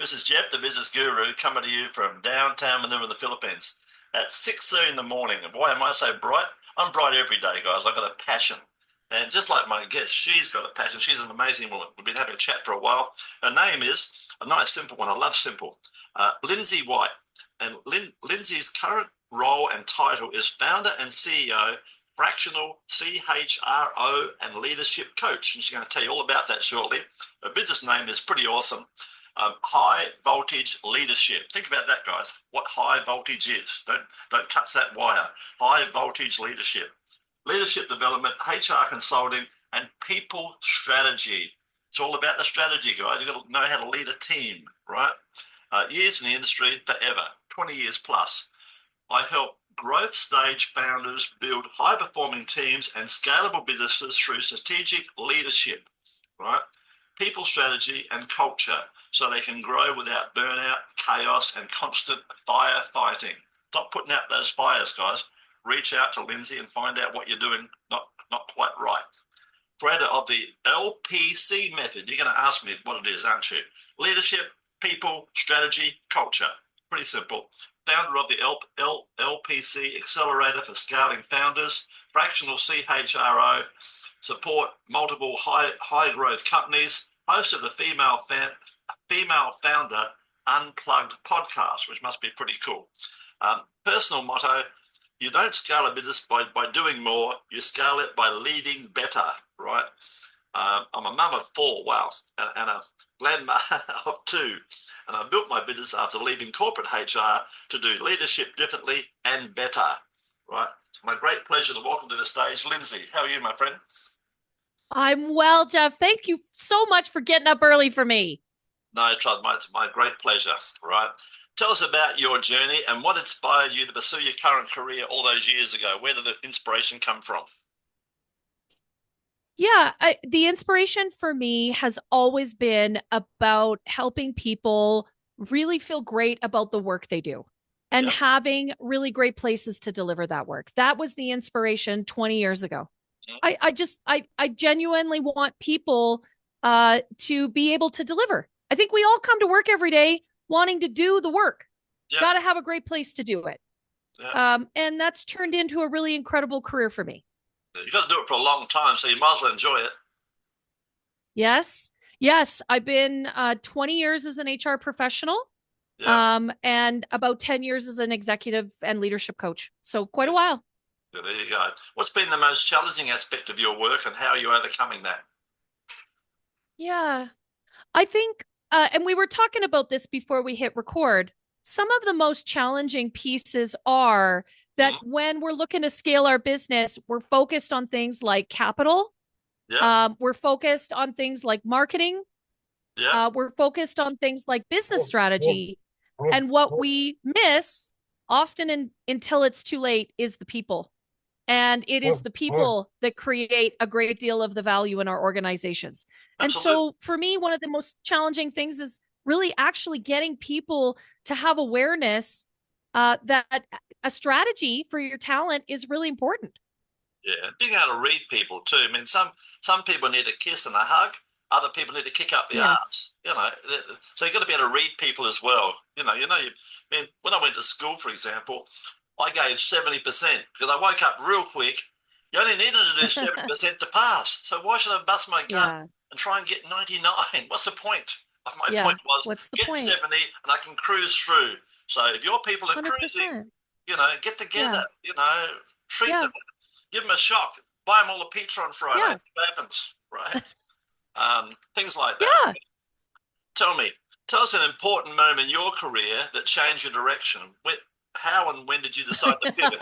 This is Jeff, the business guru, coming to you from downtown Manila in the Philippines at 6:30 in the morning. And why am I so bright? I'm bright every day, guys. I've got a passion. And just like my guest, she's got a passion. She's an amazing woman. We've been having a chat for a while. Her name is a nice, simple one. I love simple. Lindsay White. And Lindsay's current role and title is founder and CEO, Fractional, CHRO, and leadership coach. And she's going to tell you all about that shortly. Her business name is pretty awesome. High voltage leadership. Think about that, guys. What high voltage is. Don't touch that wire. High voltage leadership. Leadership development, HR consulting, and people strategy. It's all about the strategy, guys. You've got to know how to lead a team, right? Years in the industry, forever, 20 years plus. I help growth stage founders build high-performing teams and scalable businesses through strategic leadership, right? People strategy and culture, so they can grow without burnout, chaos, and constant firefighting. Stop putting out those fires, guys. Reach out to Lindsay and find out what you're doing not quite right. Creator of the LPC method. You're going to ask me what it is, aren't you? Leadership, people, strategy, culture. Pretty simple. Founder of the LPC Accelerator for Scaling Founders, Fractional CHRO, support multiple high growth companies, host of the Female Founder Unplugged podcast, which must be pretty cool. Personal motto: you don't scale a business by doing more, you scale it by leading better, right? I'm a mum of 4, wow, and a grandma of 2. And I built my business after leaving corporate HR to do leadership differently and better, right? It's my great pleasure to welcome to the stage Lindsay. How are you, my friend? I'm well, Jeff. Thank you so much for getting up early for me. No, it's my great pleasure, right? Tell us about your journey and what inspired you to pursue your current career all those years ago. Where did the inspiration come from? Yeah, the inspiration for me has always been about helping people really feel great about the work they do and Yeah. having really great places to deliver that work. That was the inspiration 20 years ago. I genuinely want people to be able to deliver. I think we all come to work every day wanting to do the work. Yeah. Got to have a great place to do it. Yeah. And that's turned into a really incredible career for me. You've got to do it for a long time, so you might as well enjoy it. Yes. Yes. I've been 20 years as an HR professional, Yeah. and about 10 years as an executive and leadership coach. So quite a while. Yeah, there you go. What's been the most challenging aspect of your work and how are you overcoming that? Yeah. I think, and we were talking about this before we hit record, some of the most challenging pieces are that when we're looking to scale our business, we're focused on things like capital. Yeah. We're focused on things like marketing. Yeah. We're focused on things like business strategy. And what we miss often until it's too late is the people. And it is the people that create a great deal of the value in our organizations. Absolutely. And so for me, one of the most challenging things is really actually getting people to have awareness that a strategy for your talent is really important. Yeah, being able to read people too. I mean, some people need a kiss and a hug. Other people need to kick up the arse. You know, so you've got to be able to read people as well. I mean, when I went to school, for example, I gave 70% because I woke up real quick. You only needed to do 70% to pass. So why should I bust my gut and try and get 99? What's the point? My point was get 70 and I can cruise through. So if your people are 100%. cruising, get together, treat them. Give them a shock. Buy them all a pizza on Friday. Yeah. What happens, right? Things like that. Yeah. Tell us an important moment in your career that changed your direction. How and when did you decide to pivot?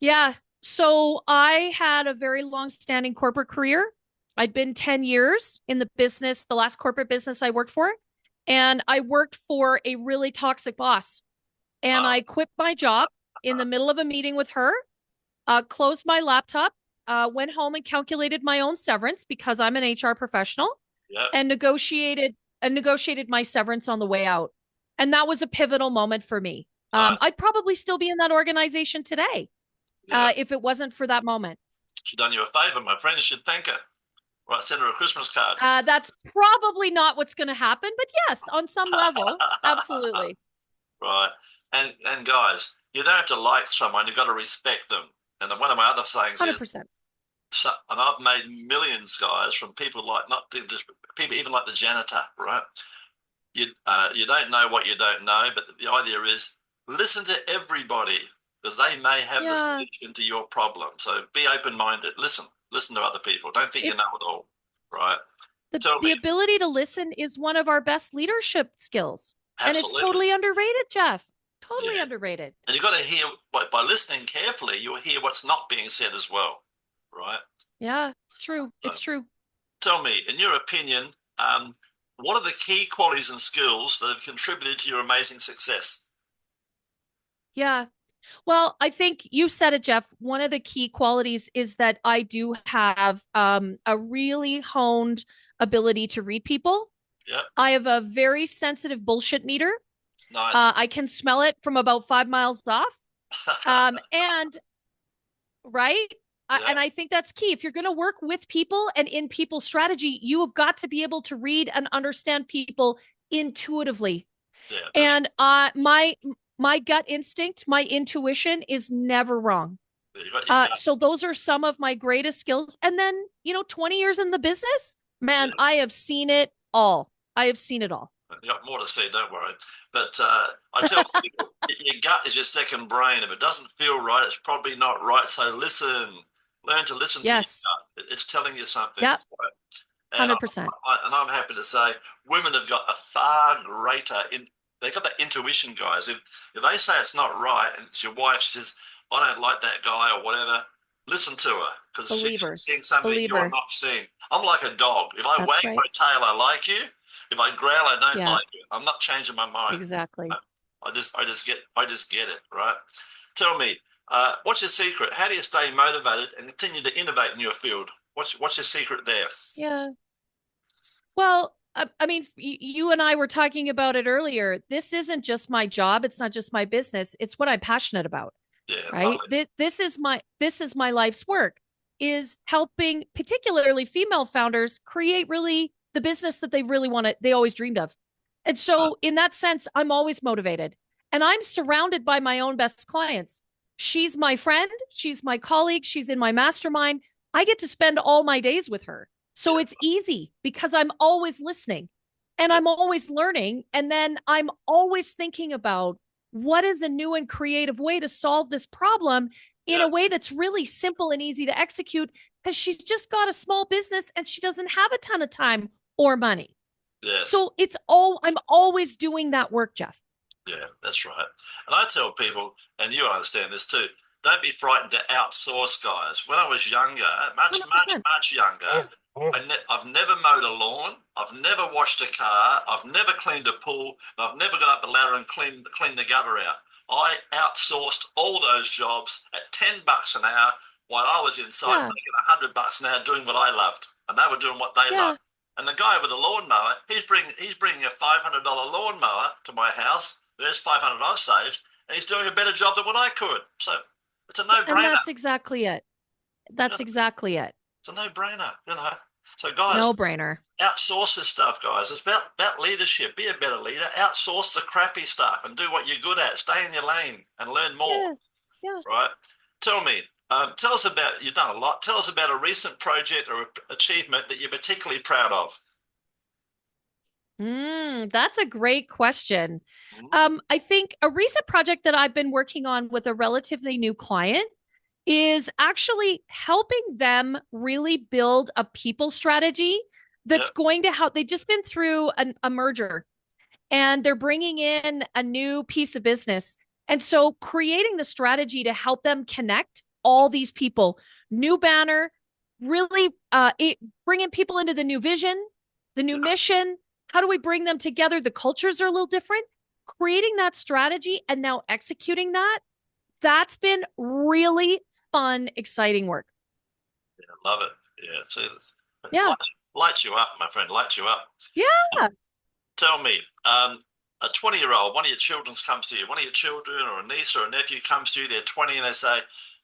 Yeah. So I had a very long-standing corporate career. I'd been 10 years in the business, the last corporate business I worked for. And I worked for a really toxic boss. And I quit my job in the middle of a meeting with her. Closed my laptop, went home and calculated my own severance because I'm an HR professional, and negotiated my severance on the way out. And that was a pivotal moment for me. I'd probably still be in that organization today if it wasn't for that moment. She's done you a favor, my friend. You should thank her. Right, send her a Christmas card. That's probably not what's going to happen, but yes, on some level, absolutely. Right. And guys, you don't have to like someone, you've got to respect them. And then one of my other things is, 100%. so, and I've made millions, guys, from people like not just people, even like the janitor, right? You don't know what you don't know, but the idea is listen to everybody because they may have the Yeah, solution to your problem. So be open-minded. Listen to other people. Don't think you know it's it all, right? the Tell me, the ability to listen is one of our best leadership skills. And it's absolutely, totally underrated, Jeff. Totally yeah. underrated. And you've got to hear by listening carefully. You'll hear what's not being said as well, right? Yeah, it's true. So It's true. tell me, in your opinion, what are the key qualities and skills that have contributed to your amazing success? Yeah. Well, I think you said it, Jeff. One of the key qualities is that I do have a really honed ability to read people. Yeah, I have a very sensitive bullshit meter. nice. I can smell it from about 5 miles off. And right. Yeah, And I think that's key. If you're going to work with people and in people strategy, you have got to be able to read and understand people intuitively. yeah, that's And my gut instinct, my intuition is never wrong. you got your gut. So those are some of my greatest skills. And then, 20 years in the business, Yeah, man, I have seen it all. I have seen it all. you got more to say, don't worry. But I tell people, your gut is your second brain. If it doesn't feel right, it's probably not right. So listen, learn to listen to your Yes. gut. It's telling you something. Yep. Right? And 100%. I'm happy to say, women have got a far greater they've got that intuition, guys. If they say it's not right, and it's your wife, she says, "I don't like that guy" or whatever, listen to her because she's Believer. seeing something you're Believer. not seeing. I'm like a dog. If I That's wag my right. tail, I like you. If I growl, I don't Yeah, like you. I'm not changing my mind. exactly. I just get it, right? Tell me, what's your secret? How do you stay motivated and continue to innovate in your field? What's your secret there? Yeah. Well, I mean, you and I were talking about it earlier. This isn't just my job. It's not just my business. It's what I'm passionate about, Yeah, right? lovely. This is my life's work, is helping particularly female founders create really the business that they really want to, they always dreamed of. And so in that sense, I'm always motivated. And I'm surrounded by my own best clients. She's my friend, she's my colleague, she's in my mastermind. I get to spend all my days with her. So Yeah, it's easy because I'm always listening and yeah, I'm always learning. And then I'm always thinking about what is a new and creative way to solve this problem in yeah. a way that's really simple and easy to execute because she's just got a small business and she doesn't have a ton of time or money. Yes. So I'm always doing that work, Jeff. Yeah, that's right. And I tell people, and you understand this too, don't be frightened to outsource, guys. When I was younger, much, much, 100%. much younger, I've never mowed a lawn. I've never washed a car. I've never cleaned a pool. And I've never got up the ladder and cleaned the gutter out. I outsourced all those jobs at $10 an hour while I was inside Yeah. making $100 an hour doing what I loved. And they were doing what they Yeah. loved. And the guy with the lawnmower, he's bringing a $500 lawnmower to my house. There's $500 saved, and he's doing a better job than what I could. So it's a And no-brainer. that's exactly it. That's exactly it. It's a no-brainer. So guys, No brainer. outsource this stuff, guys. It's about leadership. Be a better leader. Outsource the crappy stuff and do what you're good at. Stay in your lane and learn more. Yeah. Yeah. Right? Tell me. Tell us about, you've done a lot. Tell us about a recent project or achievement that you're particularly proud of. That's a great question. Mhm. I think a recent project that I've been working on with a relatively new client is actually helping them really build a people strategy Yeah, that's going to help. They've just been through a merger and they're bringing in a new piece of business. And so creating the strategy to help them connect all these people, new banner, really bringing people into the new vision, the new yeah, mission. How do we bring them together? The cultures are a little different. Creating that strategy and now executing that, that's been really fun, exciting work. yeah, love it. Yeah, see, Yeah. lights you up, my friend, lights you up. Yeah. Tell me, a 20-year-old, one of your children comes to you, one of your children or a niece or a nephew comes to you, they're 20 and they say,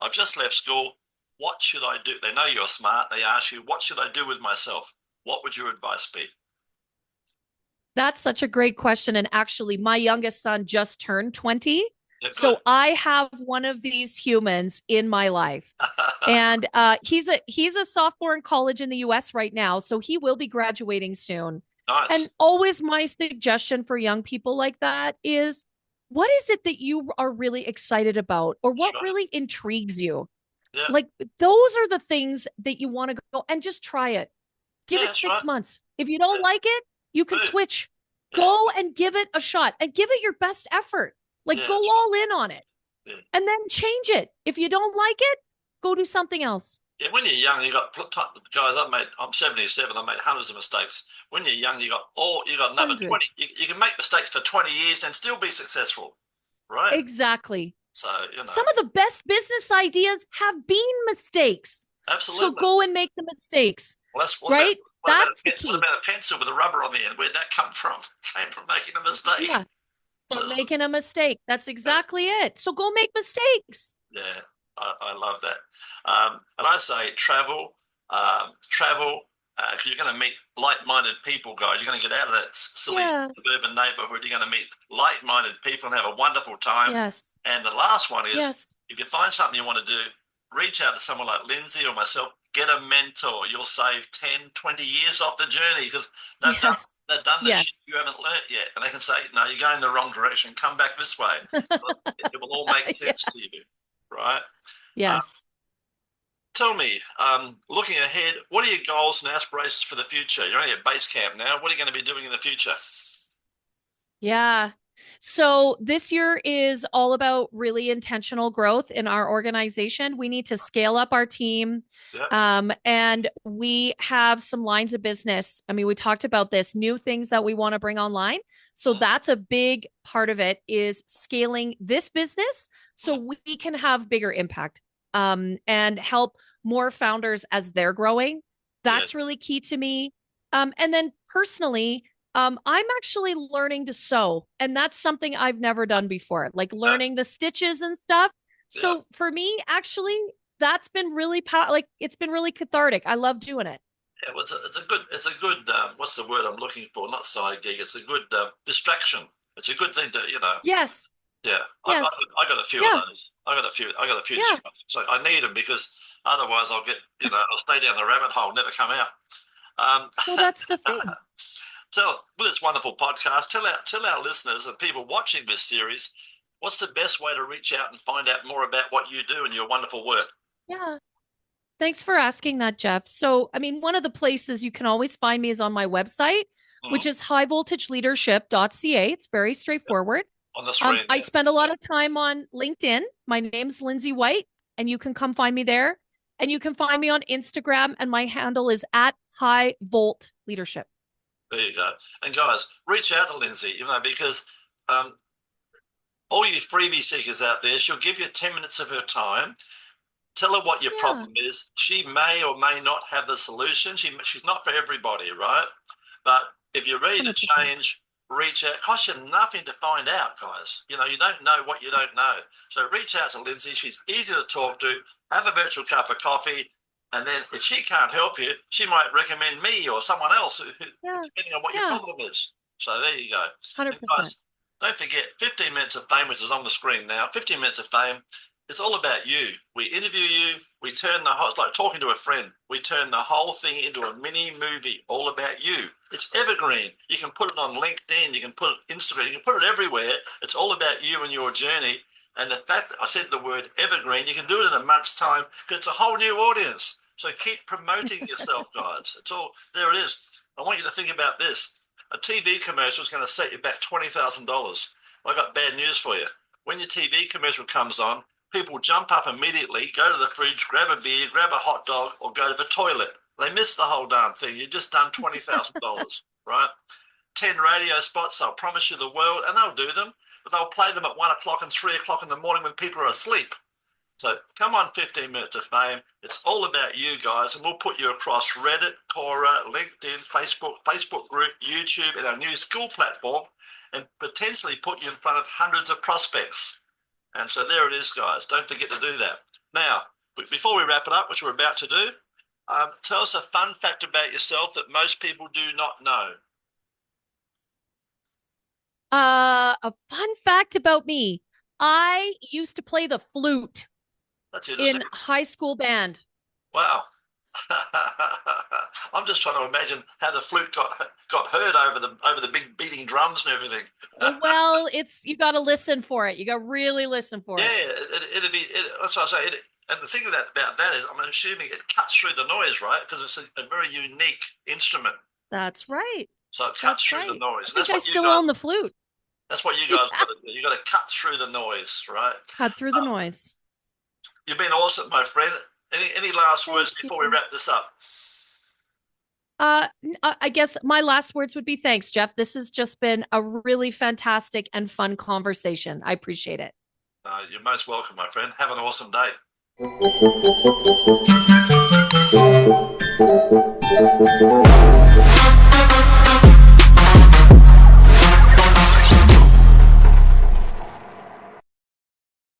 I've just left school. what should I do? They know you're smart. They ask you, what should I do with myself? What would your advice be? That's such a great question. And actually, my youngest son just turned 20. Yeah, good. So I have one of these humans in my life. And he's a sophomore in college in the US right now. So he will be graduating soon. Nice. And always my suggestion for young people like that is, what is it that you are really excited about, or what Sure. really intrigues you? Yeah. Like, those are the things that you want to go and just try it. Give Yeah, it that's 6 months. If you don't like it, you can Good. switch. Yeah. Go and give it a shot and give it your best effort. Like, Yeah, go all in on it, yeah. and then change it. If you don't like it, go do something else. Yeah, when you're young, you got guys. I'm 77. I made hundreds of mistakes. When you're young, you got another 20. Hundreds. You can make mistakes for 20 years and still be successful, right? Exactly. So Some of the best business ideas have been mistakes. absolutely. So go and make the mistakes. Well, right? That's the what key. about a pencil with a rubber on the end? Where'd that come from? Came from making a mistake. Yeah. So, From making a mistake. That's exactly it. So go make mistakes. yeah, I love that. And I say travel, because you're going to meet like-minded people, guys. You're going to get out of that silly suburban neighborhood. You're going to meet like-minded people and have a wonderful time. Yes. And the last one is, Yes. if you find something you want to do, reach out to someone like Lindsay or myself. Get a mentor. You'll save 10, 20 years off the journey, because they've done the shit you haven't learnt yet. And they can say, no, you're going the wrong direction. Come back this way. It will all make sense to you, right? Yes. Tell me, looking ahead, what are your goals and aspirations for the future? You're only at base camp now. What are you going to be doing in the future? Yeah. So this year is all about really intentional growth in our organization. We need to scale up our team. Yep. And we have some lines of business. I mean, we talked about this, new things that we want to bring online. So that's a big part of it, is scaling this business so we can have bigger impact and help more founders as they're growing. That's really key to me. And then personally, I'm actually learning to sew, and that's something I've never done before, like learning the stitches and stuff. So for me, actually, that's been really it's been really cathartic. I love doing it. Yeah, well, it's a good what's the word I'm looking for? Not side gig. It's a good distraction. It's a good thing to, Yes. Yeah, Yes. I got a few of those. I got a few distractions. So I need them, because otherwise I'll get, I'll stay down the rabbit hole, never come out. Well, that's the thing. So with this wonderful podcast, tell our listeners and people watching this series, what's the best way to reach out and find out more about what you do and your wonderful work? Yeah. Thanks for asking that, Jeff. So, I mean, one of the places you can always find me is on my website, which is highvoltageleadership.ca. It's very straightforward. On the screen. I spend a lot of time on LinkedIn. My name's Lindsay White, and you can come find me there. And you can find me on Instagram, and my handle is at @highvoltleadership. There you go. And guys, reach out to Lindsay, because all you freebie seekers out there, she'll give you 10 minutes of her time. Tell her what your problem is. She may or may not have the solution. She's not for everybody, right? But if you're ready 100%. to change, reach out. It costs you nothing to find out, guys. You don't know what you don't know. So reach out to Lindsay. She's easy to talk to. Have a virtual cup of coffee. And then if she can't help you, she might recommend me or someone else, depending on what your problem is. So there you go. 100%. Guys, don't forget, 15 Minutes of Fame, which is on the screen now. 15 Minutes of Fame. It's all about you. We interview you. We turn it's like talking to a friend. We turn the whole thing into a mini movie all about you. It's evergreen. You can put it on LinkedIn. You can put it on Instagram. You can put it everywhere. It's all about you and your journey. And the fact that I said the word evergreen, you can do it in a month's time, because it's a whole new audience. So keep promoting yourself, guys. It's all, there it is. I want you to think about this. A TV commercial is going to set you back $20,000. I got bad news for you. When your TV commercial comes on, people jump up immediately, go to the fridge, grab a beer, grab a hot dog, or go to the toilet. They miss the whole darn thing. You've just done $20,000, right? 10 radio spots, they'll promise you the world, and they'll do them, but they'll play them at 1 o'clock and 3 o'clock in the morning when people are asleep. So come on, 15 Minutes of Fame. It's all about you guys, and we'll put you across Reddit, Quora, LinkedIn, Facebook group, YouTube, and our new school platform, and potentially put you in front of hundreds of prospects. And so there it is, guys. Don't forget to do that. Now, Before we wrap it up, which we're about to do, tell us a fun fact about yourself that most people do not know. A fun fact about me. I used to play the flute That's interesting. in high school band. Wow. I'm just trying to imagine how the flute got heard over the big beating drums and everything. Well, you got to listen for it. You got to really listen for it. Yeah, that's what I say. And the thing about that is, I'm assuming it cuts through the noise, right? Because it's a very unique instrument. That's right. So it cuts through the noise. I think I still own the flute. That's what you guys got to do. You got to cut through the noise, right? Cut through the noise. You've been awesome, my friend. Any last words before we wrap this up? I guess my last words would be thanks, Jeff. This has just been a really fantastic and fun conversation. I appreciate it. You're most welcome, my friend. Have an awesome day.